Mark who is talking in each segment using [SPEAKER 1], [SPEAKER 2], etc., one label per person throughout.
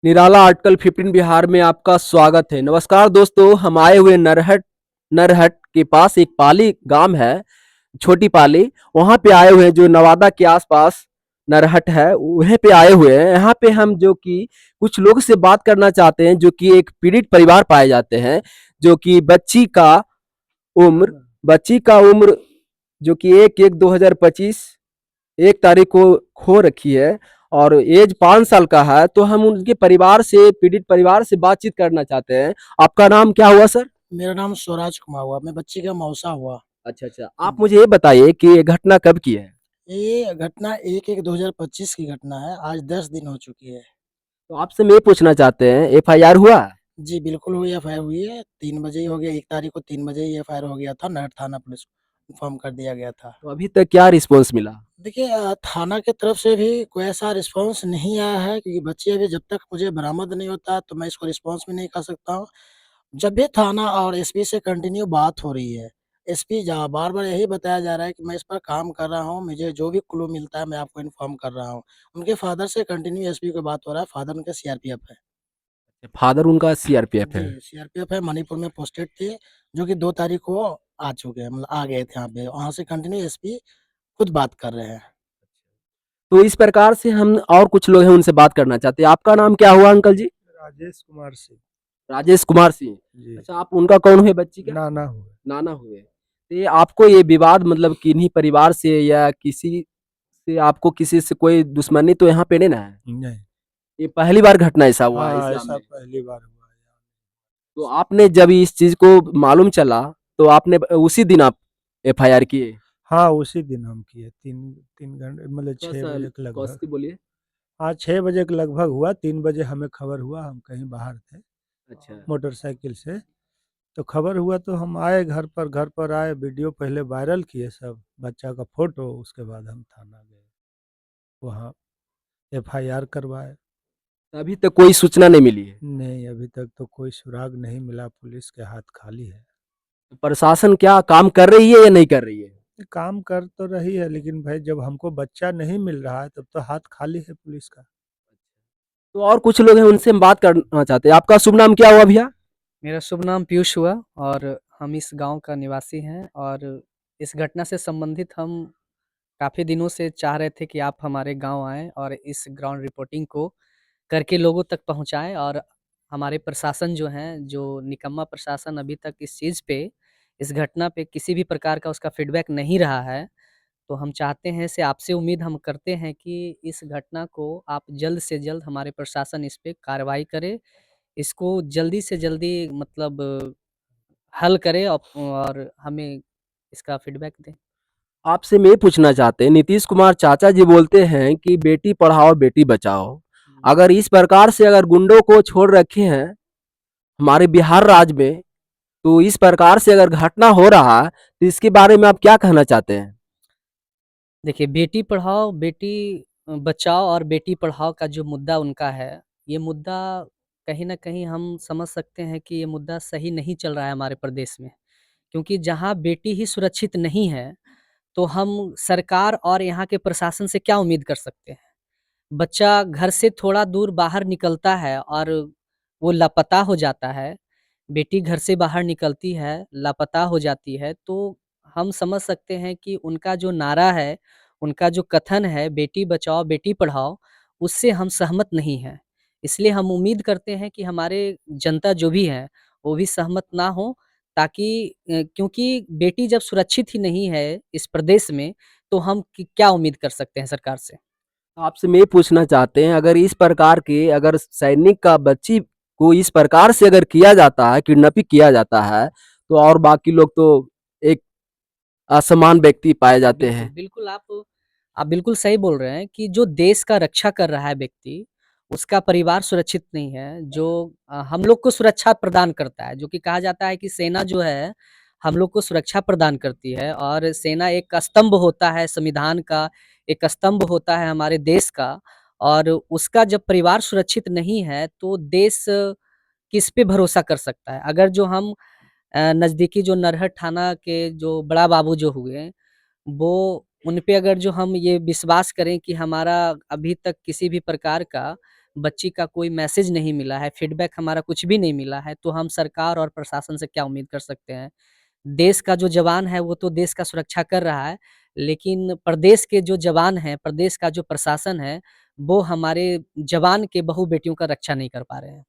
[SPEAKER 1] निराला article 15 Bihar में आपका स्वागत है। नमस्कार दोस्तों, हम आए हुए नरहट नरहट के पास एक पाली गांव है, छोटी पाली। वहां पे आए हुए हैं, जो नवादा के आसपास नरहट है, वहीं पे आए हुए हैं। यहाँ पे हम जो कि कुछ लोग से बात करना चाहते हैं, जो कि एक पीड़ित परिवार पाए जाते हैं, जो कि उम्र बच्ची का उम्र जो कि 1/1/2025 1 तारीख को खो रखी है और एज 5 साल का है। तो हम उनके परिवार से, पीड़ित परिवार से बातचीत करना चाहते हैं। आपका नाम क्या हुआ सर?
[SPEAKER 2] मेरा नाम स्वराज कुमार हुआ। मैं बच्ची का मौसा हुआ।
[SPEAKER 1] अच्छा अच्छा, आप मुझे ये बताइए कि ये घटना कब की है?
[SPEAKER 2] ये घटना 1/1/2025 की घटना है। आज 10 दिन हो चुकी है।
[SPEAKER 1] तो आपसे मैं ये पूछना चाहते हैं, FIR हुआ?
[SPEAKER 2] जी बिल्कुल हुई, एफ आई आर हुई है। 3 बजे ही हो गया। 1 तारीख को 3 बजे ही एफ आई आर हो गया था। नहर थाना पुलिस को इन्फॉर्म कर दिया गया था।
[SPEAKER 1] तो अभी तक क्या रिस्पॉन्स मिला?
[SPEAKER 2] देखिए, थाना की तरफ से भी कोई ऐसा रिस्पॉन्स नहीं आया है, क्योंकि बच्ची अभी जब तक मुझे बरामद नहीं होता तो मैं इसको रिस्पॉन्स भी नहीं कर सकता हूँ। जब भी थाना और एसपी से कंटिन्यू बात हो रही है, एसपी जहाँ बार-बार यही बताया जा रहा है कि मैं इस पर काम कर रहा हूँ, मुझे जो भी क्लू मिलता है मैं आपको इन्फॉर्म कर रहा हूँ। उनके फादर से कंटिन्यू एसपी को बात हो रहा है, फादर उनके सीआरपीएफ है।
[SPEAKER 1] फादर उनका CRPF
[SPEAKER 2] जी,
[SPEAKER 1] है।
[SPEAKER 2] सीआरपीएफ है, मणिपुर में पोस्टेड थे, जो कि 2 तारीख को आ चुके हैं, मतलब आ गए थे यहाँ पे। वहाँ से कंटिन्यू एसपी खुद बात कर रहे हैं।
[SPEAKER 1] तो इस प्रकार से हम और कुछ लोग हैं, उनसे बात करना चाहते हैं। आपका नाम क्या हुआ अंकल जी?
[SPEAKER 3] राजेश कुमार सिंह।
[SPEAKER 1] राजेश कुमार सिंह।
[SPEAKER 3] जी।
[SPEAKER 1] अच्छा, आप उनका कौन हुए बच्ची का?
[SPEAKER 3] नाना हुए।
[SPEAKER 1] नाना हुए। तो ये आपको ये विवाद मतलब किन्हीं परिवार से या किसी से, आपको किसी से कोई दुश्मनी तो यहाँ पे नहीं ना है?
[SPEAKER 3] नहीं।
[SPEAKER 1] ये पहली बार घटना ऐसा हुआ है इस
[SPEAKER 3] हाँ,
[SPEAKER 1] गाँव
[SPEAKER 3] ऐसा
[SPEAKER 1] में?
[SPEAKER 3] पहली बार हुआ है यहाँ।
[SPEAKER 1] तो आपने जब इस चीज को मालूम चला, तो आपने उसी दिन आप FIR किए?
[SPEAKER 3] हाँ, उसी दिन हम किए। 3 3 घंटे मतलब
[SPEAKER 1] थोड़ा
[SPEAKER 3] 6
[SPEAKER 1] सा
[SPEAKER 3] बजे के लगभग।
[SPEAKER 1] कौशल बोलिए।
[SPEAKER 3] हाँ, 6 बजे के लगभग हुआ। 3 बजे हमें खबर हुआ, हम कहीं बाहर थे
[SPEAKER 1] अच्छा।
[SPEAKER 3] मोटरसाइकिल से। तो खबर हुआ तो हम आए घर पर। घर पर आए, वीडियो पहले वायरल किए सब, बच्चा का फोटो। उसके बाद हम थाना गए, वहाँ एफआईआर करवाए।
[SPEAKER 1] अभी तक कोई सूचना नहीं मिली है?
[SPEAKER 3] नहीं, अभी तक तो कोई सुराग नहीं मिला। पुलिस के हाथ खाली है।
[SPEAKER 1] तो प्रशासन क्या काम कर रही है या नहीं कर रही है?
[SPEAKER 3] काम कर तो रही है, लेकिन भाई जब हमको बच्चा नहीं मिल रहा है तब तो हाथ खाली है पुलिस का।
[SPEAKER 1] तो और कुछ लोग हैं, उनसे हम बात करना चाहते हैं। आपका शुभ नाम क्या हुआ भैया?
[SPEAKER 4] मेरा शुभ नाम पीयूष हुआ और हम इस गांव का निवासी हैं और इस घटना से संबंधित हम काफ़ी दिनों से चाह रहे थे कि आप हमारे गांव आएँ और इस ग्राउंड रिपोर्टिंग को करके लोगों तक पहुंचाएँ और हमारे प्रशासन जो हैं, जो निकम्मा प्रशासन अभी तक इस चीज़ पे, इस घटना पे किसी भी प्रकार का उसका फीडबैक नहीं रहा है। तो हम चाहते हैं से आपसे उम्मीद हम करते हैं कि इस घटना को आप जल्द से जल्द हमारे प्रशासन इस पे कार्रवाई करे, इसको जल्दी से जल्दी मतलब हल करे और हमें इसका फीडबैक दें।
[SPEAKER 1] आपसे मैं ये पूछना चाहते हैं, नीतीश कुमार चाचा जी बोलते हैं कि बेटी पढ़ाओ बेटी बचाओ। अगर इस प्रकार से अगर गुंडों को छोड़ रखे हैं हमारे बिहार राज्य में, तो इस प्रकार से अगर घटना हो रहा है, तो इसके बारे में आप क्या कहना चाहते हैं?
[SPEAKER 4] देखिए, बेटी पढ़ाओ, बेटी बचाओ और बेटी पढ़ाओ का जो मुद्दा उनका है, ये मुद्दा कहीं न कहीं हम समझ सकते हैं कि ये मुद्दा सही नहीं चल रहा है हमारे प्रदेश में। क्योंकि जहाँ बेटी ही सुरक्षित नहीं है, तो हम सरकार और यहाँ के प्रशासन से क्या उम्मीद कर सकते हैं? बच्चा घर से थोड़ा दूर बाहर निकलता है और वो लापता हो जाता है, बेटी घर से बाहर निकलती है, लापता हो जाती है, तो हम समझ सकते हैं कि उनका जो नारा है, उनका जो कथन है बेटी बचाओ, बेटी पढ़ाओ, उससे हम सहमत नहीं हैं। इसलिए हम उम्मीद करते हैं कि हमारे जनता जो भी है, वो भी सहमत ना हो ताकि क्योंकि बेटी जब सुरक्षित ही नहीं है इस प्रदेश में, तो हम क क्या उम्मीद कर सकते हैं सरकार से?
[SPEAKER 1] आपसे मैं ये पूछना चाहते हैं, अगर इस प्रकार के अगर सैनिक का बच्ची को इस प्रकार से अगर किया जाता है, किडनैपिंग किया जाता है, तो और बाकी लोग तो एक असमान व्यक्ति पाए जाते
[SPEAKER 4] बिल्कुल,
[SPEAKER 1] हैं।
[SPEAKER 4] बिल्कुल आप बिल्कुल सही बोल रहे हैं कि जो देश का रक्षा कर रहा है व्यक्ति, उसका परिवार सुरक्षित नहीं है, जो हम लोग को सुरक्षा प्रदान करता है, जो कि कहा जाता है कि सेना जो है, हम लोग को सुरक्षा प्रदान करती है और सेना एक स्तंभ होता है संविधान का, एक स्तंभ होता है हमारे देश का और उसका जब परिवार सुरक्षित नहीं है, तो देश किस पे भरोसा कर सकता है? अगर जो हम नज़दीकी जो नरहट थाना के जो बड़ा बाबू जो हुए वो उन पे अगर जो हम ये विश्वास करें कि हमारा अभी तक किसी भी प्रकार का बच्ची का कोई मैसेज नहीं मिला है, फीडबैक हमारा कुछ भी नहीं मिला है, तो हम सरकार और प्रशासन से क्या उम्मीद कर सकते हैं? देश का जो जवान है वो तो देश का सुरक्षा कर रहा है, लेकिन प्रदेश के जो जवान हैं, प्रदेश का जो प्रशासन है, वो हमारे जवान के बहू-बेटियों का रक्षा नहीं कर पा रहे हैं।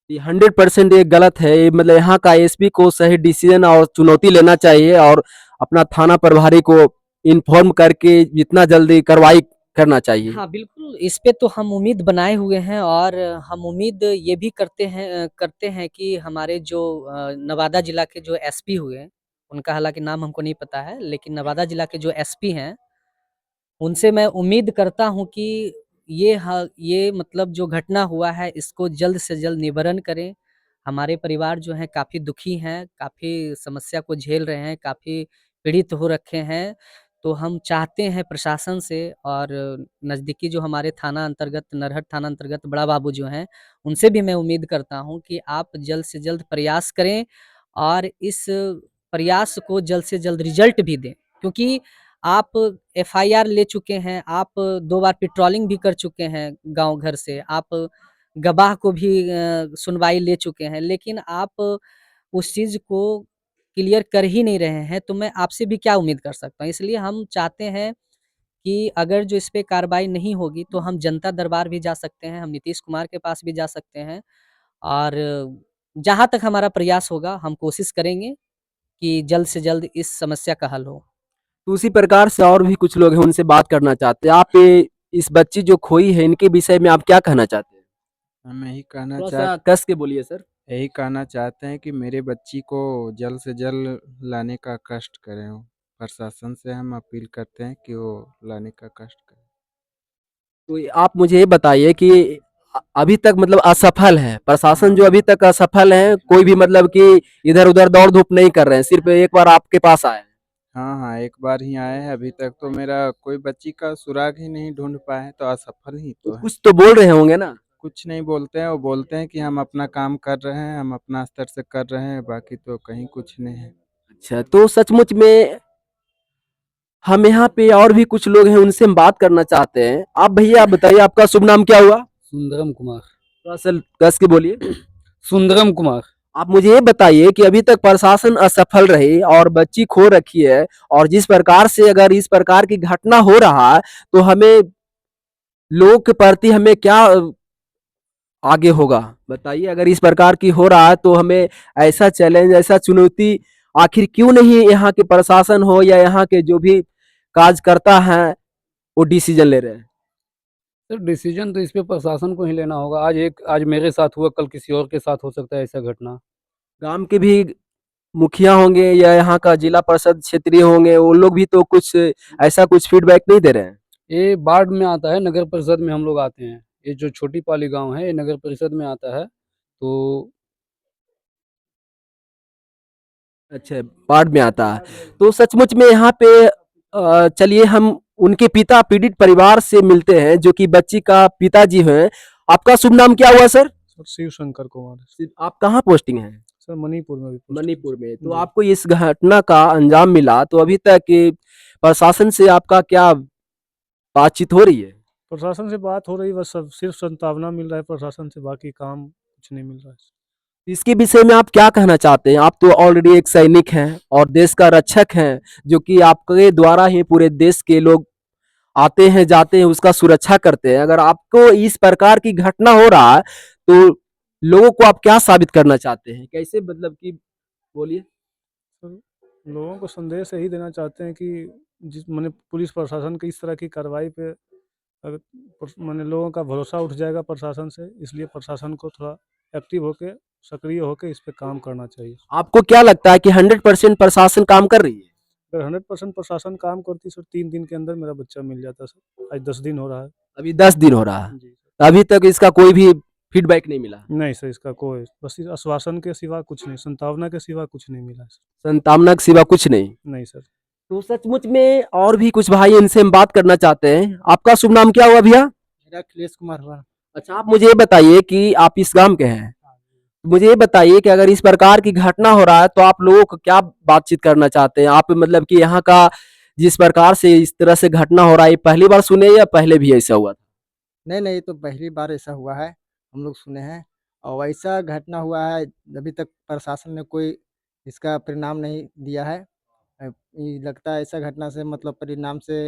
[SPEAKER 1] ये 100% ये गलत है। ये मतलब यहाँ का एसपी को सही डिसीजन और चुनौती लेना चाहिए और अपना थाना प्रभारी को इन्फॉर्म करके जितना जल्दी कार्रवाई करना चाहिए।
[SPEAKER 4] हाँ, बिल्कुल, इस पे तो हम उम्मीद बनाए हुए हैं और हम उम्मीद ये भी करते हैं कि हमारे जो नवादा जिला के जो एसपी हुए, उनका हालाँकि नाम हमको नहीं पता है, लेकिन नवादा जिला के जो एसपी हैं, उनसे मैं उम्मीद करता हूँ कि ये मतलब जो घटना हुआ है, इसको जल्द से जल्द निवारण करें। हमारे परिवार जो हैं काफ़ी दुखी हैं, काफ़ी समस्या को झेल रहे हैं, काफ़ी पीड़ित हो रखे हैं। तो हम चाहते हैं प्रशासन से और नज़दीकी जो हमारे थाना अंतर्गत नरहट थाना अंतर्गत बड़ा बाबू जो हैं, उनसे भी मैं उम्मीद करता हूँ कि आप जल्द से जल्द प्रयास करें और इस प्रयास को जल्द से जल्द रिज़ल्ट भी दें। क्योंकि आप एफआईआर ले चुके हैं, आप 2 बार पेट्रोलिंग भी कर चुके हैं गाँव घर से, आप गवाह को भी सुनवाई ले चुके हैं, लेकिन आप उस चीज़ को क्लियर कर ही नहीं रहे हैं, तो मैं आपसे भी क्या उम्मीद कर सकता हूँ? इसलिए हम चाहते हैं कि अगर जो इस पे कार्रवाई नहीं होगी, तो हम जनता दरबार भी जा सकते हैं, हम नीतीश कुमार के पास भी जा सकते हैं और जहाँ तक हमारा प्रयास होगा, हम कोशिश करेंगे कि जल्द से जल्द इस समस्या का हल हो।
[SPEAKER 1] तो उसी प्रकार से और भी कुछ लोग हैं, उनसे बात करना चाहते हैं। आप इस बच्ची जो खोई है, इनके विषय में आप क्या कहना चाहते हैं?
[SPEAKER 5] हम यही कहना
[SPEAKER 1] थोड़ा-सा कस के बोलिए सर।
[SPEAKER 5] यही कहना चाहते हैं कि मेरे बच्ची को जल्द से जल्द लाने का कष्ट करें वो। प्रशासन से हम अपील करते हैं कि वो लाने का कष्ट करें।
[SPEAKER 1] तो आप मुझे ये बताइए कि अभी तक मतलब असफल है प्रशासन, जो अभी तक असफल है, कोई भी मतलब कि इधर-उधर दौड़-धूप नहीं कर रहे हैं, सिर्फ एक बार आपके पास आए हैं।
[SPEAKER 5] हाँ, हाँ, एक बार ही आए हैं, अभी तक तो मेरा कोई बच्ची का सुराग ही नहीं ढूँढ पाए हैं, तो असफल ही
[SPEAKER 1] तो
[SPEAKER 5] तो हैं।
[SPEAKER 1] कुछ तो बोल रहे होंगे ना?
[SPEAKER 5] कुछ नहीं बोलते हैं, वो बोलते हैं कि हम अपना काम कर रहे हैं, हम अपना स्तर से कर रहे हैं, बाकी तो कहीं कुछ नहीं है।
[SPEAKER 1] अच्छा, तो सचमुच में हम यहाँ पे और भी कुछ लोग हैं, उनसे हम बात करना चाहते हैं। आप भैया, आप बताइए, आपका शुभ नाम क्या हुआ?
[SPEAKER 6] सुंदरम कुमार।
[SPEAKER 1] थोड़ा-सा कस के बोलिए।
[SPEAKER 6] सुंदरम कुमार।
[SPEAKER 1] आप मुझे ये बताइए कि अभी तक प्रशासन असफल रही और बच्ची खो रखी है, और जिस प्रकार से अगर इस प्रकार की घटना हो रहा है, तो हमें लोगों के प्रति हमें क्या आगे होगा? बताइए, अगर इस प्रकार की हो रहा है तो हमें ऐसा चैलेंज, ऐसा चुनौती आखिर क्यों नहीं यहाँ के प्रशासन हो या यहाँ के जो भी कार्यकर्ता हैं, वो डिसीजन ले रहे हैं?
[SPEAKER 6] सर डिसीजन तो इस पे प्रशासन को ही लेना होगा। आज मेरे साथ हुआ, कल किसी और के साथ हो सकता है ऐसा घटना।
[SPEAKER 1] गांव के भी मुखिया होंगे या यहाँ का जिला परिषद क्षेत्रीय होंगे, वो लोग भी तो कुछ ऐसा कुछ फीडबैक नहीं दे रहे हैं।
[SPEAKER 6] ये वार्ड में आता है, नगर परिषद में हम लोग आते हैं। ये जो छोटी पाली गाँव है, ये नगर परिषद में आता है। तो
[SPEAKER 1] अच्छा, वार्ड में आता है। तो सचमुच में यहाँ पे चलिए हम उनके पिता, पीड़ित परिवार से मिलते हैं, जो कि बच्ची का पिताजी हैं। आपका शुभ नाम क्या हुआ सर?
[SPEAKER 3] सर शिव शंकर कुमार।
[SPEAKER 1] आप कहाँ पोस्टिंग है?
[SPEAKER 3] सर मणिपुर में भी पोस्टिंग है।
[SPEAKER 1] मणिपुर में। तो
[SPEAKER 3] जी।
[SPEAKER 1] आपको इस घटना का अंजाम मिला, तो अभी तक ये प्रशासन से आपका क्या बातचीत हो रही है?
[SPEAKER 3] प्रशासन से बात हो रही, बस सब सिर्फ संतावना मिल रहा है प्रशासन से, बाकी काम कुछ नहीं मिल रहा है।
[SPEAKER 1] इसके विषय में आप क्या कहना चाहते हैं? आप तो ऑलरेडी एक सैनिक हैं और देश का रक्षक हैं, जो कि आपके द्वारा ही पूरे देश के लोग आते हैं, जाते हैं, उसका सुरक्षा करते हैं। अगर आपको इस प्रकार की घटना हो रहा है, तो लोगों को आप क्या साबित करना चाहते हैं? कैसे मतलब कि बोलिए?
[SPEAKER 3] तो लोगों को संदेश यही देना चाहते हैं कि जिस माने पुलिस प्रशासन की इस तरह की कार्रवाई पे अगर माने लोगों का भरोसा उठ जाएगा प्रशासन से, इसलिए प्रशासन को थोड़ा एक्टिव होके, सक्रिय होके इस पे काम करना चाहिए।
[SPEAKER 1] आपको क्या लगता है कि 100% प्रशासन काम कर रही है?
[SPEAKER 3] अगर 100% प्रशासन काम करती सर, 3 दिन के अंदर मेरा बच्चा मिल जाता सर। आज 10 दिन हो रहा है।
[SPEAKER 1] अभी 10 दिन हो रहा है।
[SPEAKER 3] जी सर।
[SPEAKER 1] अभी तक इसका कोई भी फीडबैक नहीं मिला।
[SPEAKER 3] नहीं सर, इसका कोई बस इस आश्वासन के सिवा कुछ नहीं, संतावना के सिवा कुछ नहीं मिला है सर।
[SPEAKER 1] संतावना के सिवा कुछ नहीं।
[SPEAKER 3] नहीं सर।
[SPEAKER 1] तो सचमुच में और भी कुछ भाई, इनसे हम बात करना चाहते हैं। आपका शुभ नाम क्या हुआ भैया?
[SPEAKER 2] मेरा अखिलेश कुमार हुआ।
[SPEAKER 1] अच्छा, आप मुझे ये बताइए कि आप इस गांव के हैं। मुझे ये बताइए कि अगर इस प्रकार की घटना हो रहा है, तो आप लोगों को क्या बातचीत करना चाहते हैं? आप मतलब कि यहाँ का जिस प्रकार से इस तरह से घटना हो रहा है, ये पहली बार सुने या पहले भी ऐसा हुआ था?
[SPEAKER 7] नहीं, नहीं, ये तो पहली बार ऐसा हुआ है, हम लोग सुने हैं और ऐसा घटना हुआ है, अभी तक प्रशासन ने कोई इसका परिणाम नहीं दिया है। ये लगता है ऐसा घटना से मतलब परिणाम से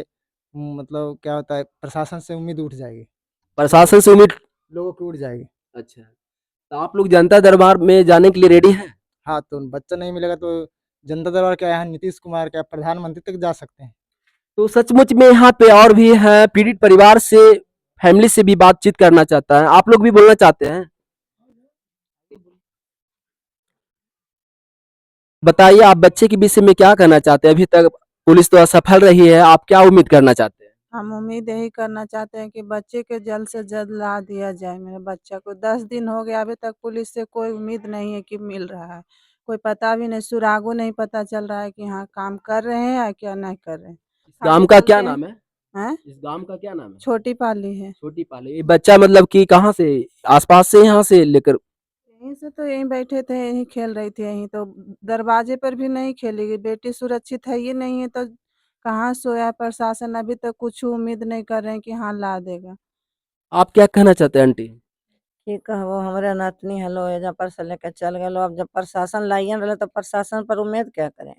[SPEAKER 7] मतलब क्या होता है, प्रशासन से उम्मीद उठ जाएगी,
[SPEAKER 1] प्रशासन से उम्मीद।
[SPEAKER 7] लोगों की उठ जाएगी।
[SPEAKER 1] अच्छा, तो आप लोग जनता दरबार में जाने के लिए रेडी हैं?
[SPEAKER 7] हाँ, तो बच्चा नहीं मिलेगा तो जनता दरबार क्या, यहाँ नीतीश कुमार क्या प्रधानमंत्री तक जा सकते हैं।
[SPEAKER 1] तो सचमुच में यहाँ पे और भी हैं पीड़ित परिवार से, फैमिली से भी बातचीत करना चाहता है, आप लोग भी बोलना चाहते हैं? बताइए आप बच्चे के विषय में क्या कहना चाहते हैं? अभी तक पुलिस तो असफल रही है, आप क्या उम्मीद करना चाहते हैं?
[SPEAKER 8] हम उम्मीद यही करना चाहते हैं कि बच्चे के जल्द से जल्द ला दिया जाए मेरे बच्चा को। 10 दिन हो गया, अभी तक पुलिस से कोई उम्मीद नहीं है कि मिल रहा है। कोई पता भी नहीं, सुरागो नहीं पता चल रहा है कि हाँ काम कर रहे हैं या क्या नहीं कर रहे हैं।
[SPEAKER 1] इस गांव
[SPEAKER 8] आगे
[SPEAKER 1] का
[SPEAKER 8] चलते
[SPEAKER 1] क्या
[SPEAKER 8] हैं।
[SPEAKER 1] नाम है?
[SPEAKER 8] हैं?
[SPEAKER 1] इस गांव का क्या नाम है?
[SPEAKER 8] छोटी पाली है।
[SPEAKER 1] छोटी पाले। ये बच्चा मतलब कि कहाँ से, आसपास से, यहाँ से लेकर?
[SPEAKER 8] यहीं से तो यहीं बैठे थे, यहीं खेल रही थी, यहीं तो दरवाजे पर भी नहीं खेलेगी। बेटी सुरक्षित है, ये नहीं है तो कहाँ सोया है प्रशासन, अभी तक कुछ उम्मीद नहीं कर रहे हैं कि हाँ ला देगा।
[SPEAKER 1] आप क्या कहना चाहते हैं आंटी?
[SPEAKER 9] की कहबो हमरे नातनी हलो एजा पर से लेके चल गलो। अब जब प्रशासन लाइए रहले तो प्रशासन पर उम्मीद क्या करें।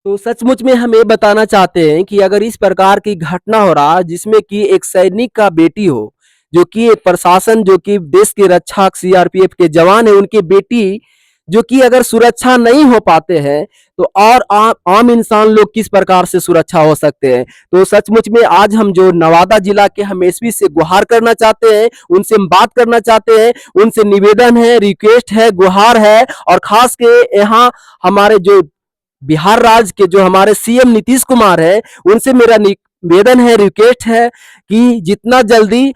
[SPEAKER 1] तो सचमुच में हम ये बताना चाहते हैं कि अगर इस प्रकार की घटना हो रहा जिसमें कि एक सैनिक का बेटी हो, जो कि एक प्रशासन, जो कि देश के रक्षक सीआरपीएफ के जवान है, उनकी बेटी जो कि अगर सुरक्षा नहीं हो पाते हैं तो और आम इंसान लोग किस प्रकार से सुरक्षा हो सकते हैं। तो सचमुच में आज हम जो नवादा जिला के हम एसपी से गुहार करना चाहते हैं, उनसे हम बात करना चाहते हैं, उनसे निवेदन है, रिक्वेस्ट है, गुहार है, और खास के यहाँ हमारे जो बिहार राज्य के जो हमारे सीएम नीतीश कुमार है, उनसे मेरा निवेदन है, रिक्वेस्ट है कि जितना जल्दी,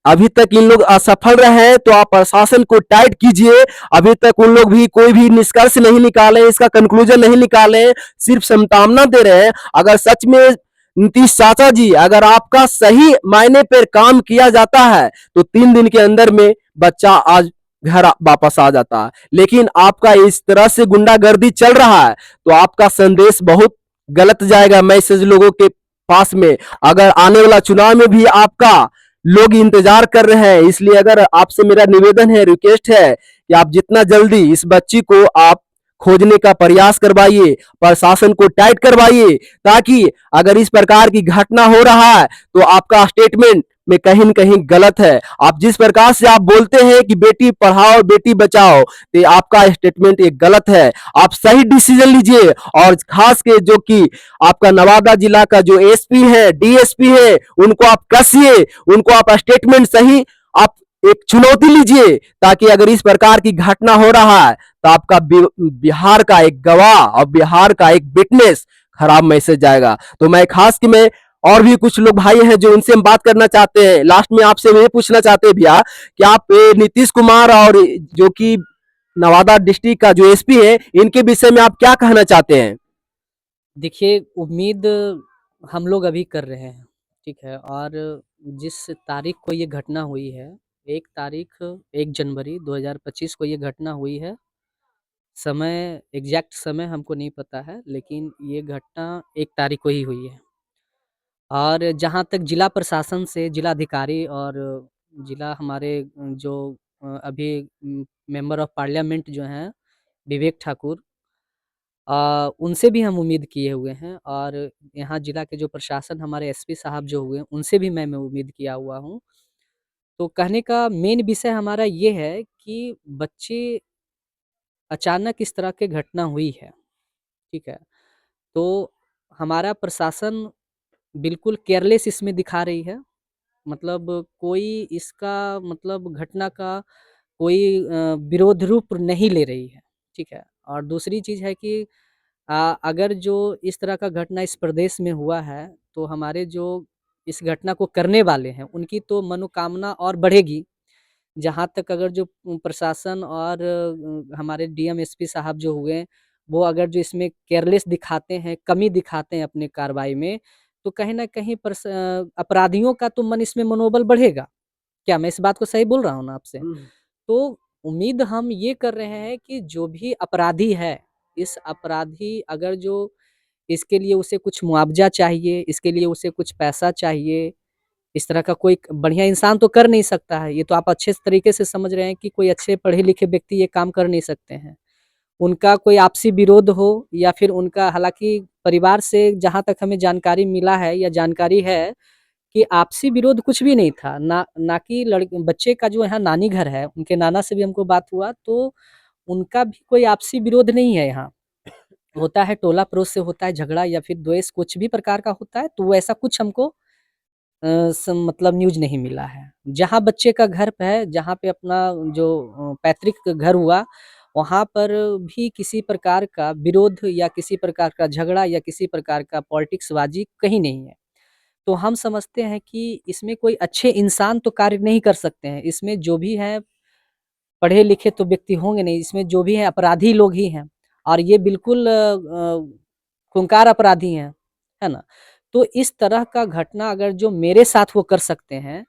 [SPEAKER 1] अभी तक इन लोग असफल रहे हैं तो आप प्रशासन को टाइट कीजिए। अभी तक उन लोग भी कोई भी निष्कर्ष नहीं निकाले, इसका कंक्लूजन नहीं निकाले, सिर्फ संतावना दे रहे हैं। अगर सच में नीतीश चाचा जी, अगर आपका सही मायने पर काम किया जाता है तो 3 दिन के अंदर में बच्चा आज घर वापस आ जाता है, लेकिन आपका इस तरह से गुंडागर्दी चल रहा है तो आपका संदेश बहुत गलत जाएगा मैसेज लोगों के पास में। अगर आने वाला चुनाव में भी आपका लोग इंतजार कर रहे हैं, इसलिए अगर आपसे मेरा निवेदन है, रिक्वेस्ट है कि आप जितना जल्दी इस बच्ची को आप खोजने का प्रयास करवाइए, प्रशासन को टाइट करवाइए, ताकि अगर इस प्रकार की घटना हो रहा है तो आपका स्टेटमेंट में कहीं न कहीं गलत है। आप जिस प्रकार से आप बोलते हैं कि बेटी पढ़ाओ बेटी बचाओ, तो आपका स्टेटमेंट एक गलत है। आप सही डिसीजन लीजिए, और खास के जो कि आपका नवादा जिला का जो एसपी है, डीएसपी है, उनको आप कसिए, उनको आप स्टेटमेंट सही आप एक चुनौती लीजिए, ताकि अगर इस प्रकार की घटना हो रहा है तो आपका बिहार का एक गवाह और बिहार का एक विटनेस खराब मैसेज जाएगा। तो मैं खास कि मैं और भी कुछ लोग भाई हैं जो उनसे हम बात करना चाहते हैं। लास्ट में आपसे ये पूछना चाहते हैं भैया कि आप नीतीश कुमार और जो कि नवादा डिस्ट्रिक्ट का जो एसपी है, इनके विषय में आप क्या कहना चाहते हैं?
[SPEAKER 4] देखिए, उम्मीद हम लोग अभी कर रहे हैं, ठीक है? और जिस तारीख को ये घटना हुई है, 1 जनवरी 2025 को ये घटना हुई है। समय, एग्ज़ैक्ट समय हमको नहीं पता है, लेकिन ये घटना 1 तारीख को ही हुई है। और जहाँ तक जिला प्रशासन से, जिलाधिकारी और जिला हमारे जो अभी मेंबर ऑफ पार्लियामेंट जो हैं, विवेक ठाकुर, उनसे भी हम उम्मीद किए हुए हैं, और यहाँ जिला के जो प्रशासन हमारे एसपी साहब जो हुए, उनसे भी मैं उम्मीद किया हुआ हूँ। तो कहने का मेन विषय हमारा ये है कि बच्चे अचानक इस तरह की घटना हुई है, ठीक है? तो हमारा प्रशासन बिल्कुल केयरलेस इसमें दिखा रही है। मतलब कोई इसका मतलब घटना का कोई विरोध रूप नहीं ले रही है, ठीक है? और दूसरी चीज़ है कि अगर जो इस तरह का घटना इस प्रदेश में हुआ है, तो हमारे जो इस घटना को करने वाले हैं, उनकी तो मनोकामना और बढ़ेगी। जहाँ तक अगर जो प्रशासन और हमारे डीएम, एसपी साहब जो हुए, वो अगर जो इसमें केयरलेस दिखाते हैं, कमी दिखाते हैं अपने कार्रवाई में, तो कहीं न कहीं अपराधियों का तो इसमें मनोबल बढ़ेगा। क्या मैं इस बात को सही बोल रहा हूँ ना आपसे? तो उम्मीद हम ये कर रहे हैं कि जो भी अपराधी है, इस अपराधी अगर जो इसके लिए उसे कुछ मुआवज़ा चाहिए, इसके लिए उसे कुछ पैसा चाहिए, इस तरह का कोई बढ़िया इंसान तो कर नहीं सकता है। ये तो आप अच्छे तरीके से समझ रहे हैं कि कोई अच्छे पढ़े-लिखे व्यक्ति ये काम कर नहीं सकते हैं। उनका कोई आपसी विरोध हो या फिर उनका, हालाँकि परिवार से जहाँ तक हमें जानकारी मिला है या जानकारी है कि आपसी विरोध कुछ भी नहीं था। ना कि बच्चे का जो यहाँ नानी घर है, उनके नाना से भी हमको बात हुआ, तो उनका भी कोई आपसी विरोध नहीं है यहाँ। होता है टोला-पड़ोस से होता है झगड़ा या फिर द्वेष कुछ भी प्रकार का होता है, तो वैसा कुछ हमको मतलब न्यूज़ नहीं मिला है। जहाँ बच्चे का घर पे है, जहाँ पे अपना जो पैतृक घर हुआ, वहाँ पर भी किसी प्रकार का विरोध या किसी प्रकार का झगड़ा या किसी प्रकार का पॉलिटिक्सबाज़ी कहीं नहीं है। तो हम समझते हैं कि इसमें कोई अच्छे इंसान तो कार्य नहीं कर सकते हैं। इसमें जो भी हैं, पढ़े-लिखे तो व्यक्ति होंगे नहीं, इसमें जो भी हैं अपराधी लोग ही हैं और ये बिल्कुल खूंखार अपराधी हैं, है ना? तो इस तरह का घटना अगर जो मेरे साथ वो कर सकते हैं,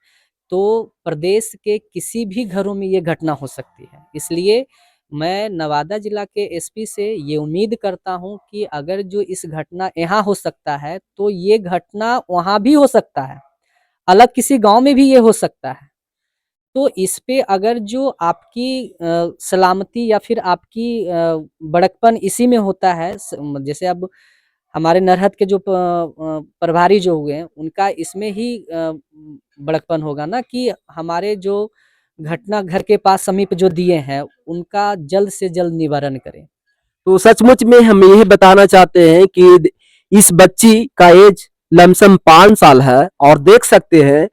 [SPEAKER 4] तो प्रदेश के किसी भी घरों में ये घटना हो सकती है। इसलिए मैं नवादा जिला के एसपी से ये उम्मीद करता हूँ कि अगर जो इस घटना यहाँ हो सकता है, तो ये घटना वहाँ भी हो सकता है। अलग किसी गाँव में भी ये हो सकता है। तो इस पे अगर जो आपकी सलामती या फिर आपकी बड़कपन इसी में होता है, जैसे अब हमारे नरहत के जो प्रभारी जो हुए हैं, उनका इसमें ही बड़कपन होगा ना कि हमारे जो घटना घर के पास समीप जो दिए हैं, उनका जल्द से जल्द निवारण करें।
[SPEAKER 1] तो सचमुच में हम यही बताना चाहते हैं कि इस बच्ची का एज लमसम 5 साल है और देख सकते हैं,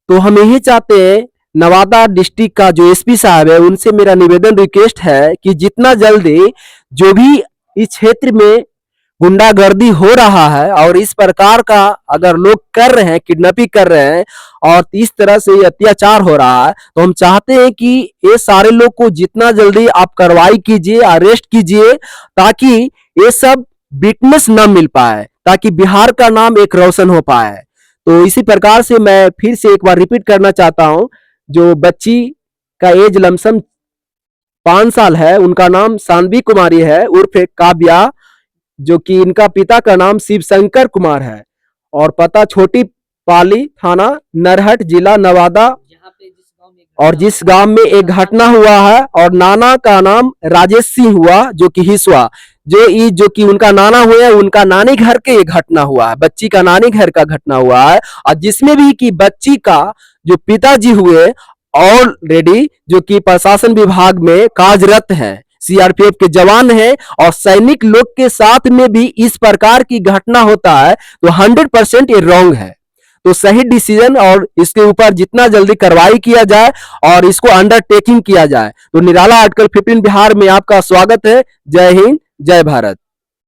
[SPEAKER 1] तो हम यही चाहते हैं नवादा डिस्ट्रिक्ट का जो एसपी साहब है, उनसे मेरा निवेदन रिक्वेस्ट है कि जितना जल्दी जो भी इस क्षेत्र में गुंडागर्दी हो रहा है और इस प्रकार का अगर लोग कर रहे हैं, किडनैपिंग कर रहे हैं और इस तरह से अत्याचार हो रहा है, तो हम चाहते हैं कि ये सारे लोग को जितना जल्दी आप कार्रवाई कीजिए, अरेस्ट कीजिए, ताकि ये सब विटनेस न मिल पाए, ताकि बिहार का नाम एक रोशन हो पाए। तो इसी प्रकार से मैं फिर से एक बार रिपीट करना चाहता हूं, जो बच्ची का एज लमसम 5 साल है, उनका नाम सानवी कुमारी है उर्फ काव्या, जो कि इनका पिता का नाम शिव शंकर कुमार है और पता छोटी पाली, थाना नरहट, जिला नवादा, और जिस गांव में एक घटना हुआ है, और नाना का नाम राजेश सिंह हुआ जो कि हिस्वा, जो कि उनका नाना हुए, उनका नानी घर के ये घटना हुआ है, बच्ची का नानी घर का घटना हुआ है। और जिसमें भी कि बच्ची का जो पिताजी हुए ऑलरेडी जो कि प्रशासन विभाग में कार्यरत है, सीआरपीएफ के जवान हैं, और सैनिक लोग के साथ में भी इस प्रकार की घटना होता है, तो 100% ये रॉन्ग है। तो सही डिसीजन और इसके ऊपर जितना जल्दी कार्रवाई किया जाए और इसको अंडरटेकिंग किया जाए। तो निराला आर्टिकल 15 बिहार में आपका स्वागत है। जय हिंद, जय भारत।